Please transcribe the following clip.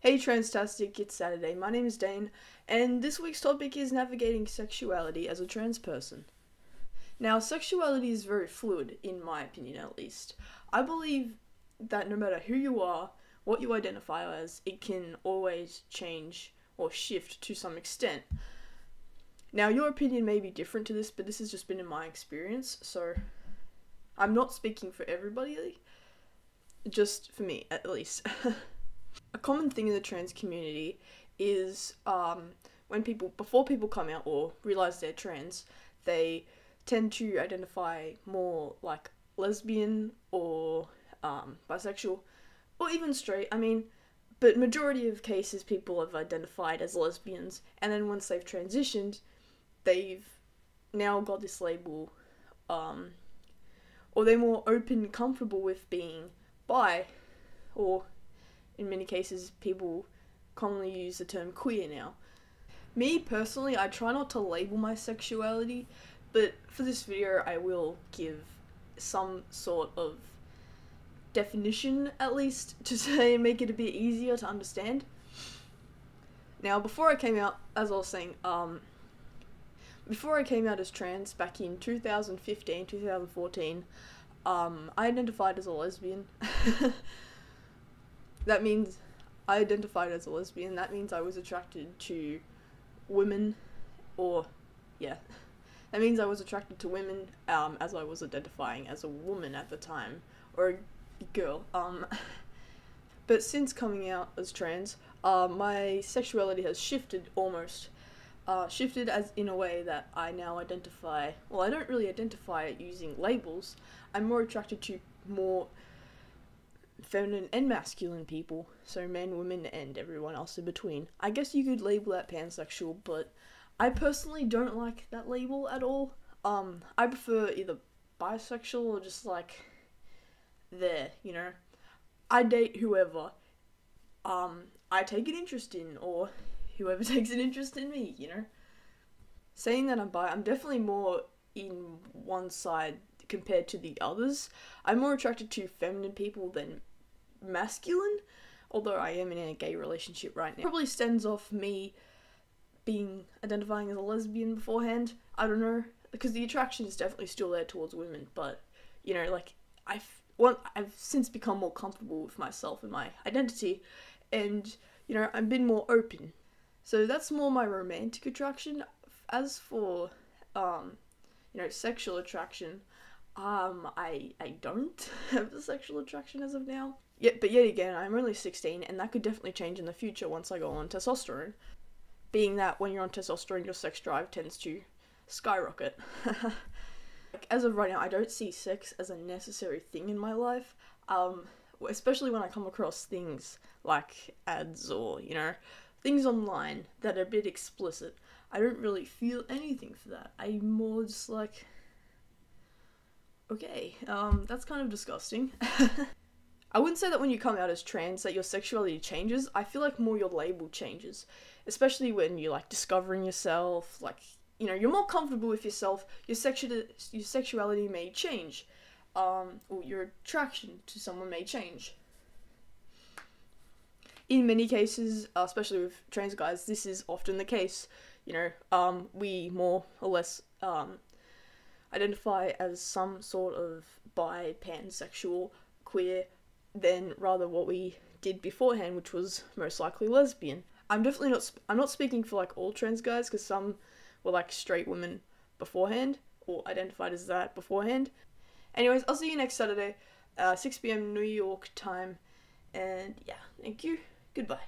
Hey Transtastic, it's Saturday. My name is Dane, and this week's topic is navigating sexuality as a trans person. Now, sexuality is very fluid, in my opinion at least. I believe that no matter who you are, what you identify as, it can always change or shift to some extent. Now, your opinion may be different to this, but this has just been in my experience, so I'm not speaking for everybody, just for me at least. A common thing in the trans community is before people come out or realize they're trans, they tend to identify more like lesbian or bisexual or even straight. But majority of cases people have identified as lesbians, and then once they've transitioned, they've now got this label, or they're more open, comfortable with being bi, or in many cases, people commonly use the term queer now. Me, personally, I try not to label my sexuality, but for this video, I will give some sort of definition, at least, to say and make it a bit easier to understand. Now, before I came out, as I was saying, before I came out as trans, back in 2015, 2014, I identified as a lesbian. That means I identified as a lesbian. That means I was attracted to women, that means I was attracted to women, as I was identifying as a woman at the time, or a girl. But since coming out as trans, my sexuality has shifted almost. Shifted as in a way that I now identify, well, I don't really identify it using labels. I'm more attracted to more feminine and masculine people, so men, women, and everyone else in between. I guess you could label that pansexual, but I personally don't like that label at all. I prefer either bisexual or just like I date whoever I take an interest in, or whoever takes an interest in me, Saying that I'm bi, I'm definitely more in one side compared to the others. I'm more attracted to feminine people than masculine, although I am in a gay relationship right now. Probably stems off me identifying as a lesbian beforehand. I don't know, because the attraction is definitely still there towards women, but I've since become more comfortable with myself and my identity, and I've been more open. So that's more my romantic attraction. As for sexual attraction, I don't have a sexual attraction as of now. But yet again, I'm only 16, and that could definitely change in the future once I go on testosterone. Being that when you're on testosterone, your sex drive tends to skyrocket. As of right now, I don't see sex as a necessary thing in my life, especially when I come across things like ads or, things online that are a bit explicit. I don't really feel anything for that. I'm more just like, okay, that's kind of disgusting. I wouldn't say that when you come out as trans that your sexuality changes. I feel like more your label changes, especially when you're discovering yourself, you're more comfortable with yourself. Your sexuality may change, or your attraction to someone may change. In many cases, especially with trans guys, this is often the case. We more or less identify as some sort of bi, pansexual, queer, than rather what we did beforehand, which was most likely lesbian. I'm not speaking for all trans guys, because some were straight women beforehand, or identified as that beforehand. Anyways, I'll see you next Saturday, 6 p.m. New York time, and yeah, thank you, goodbye.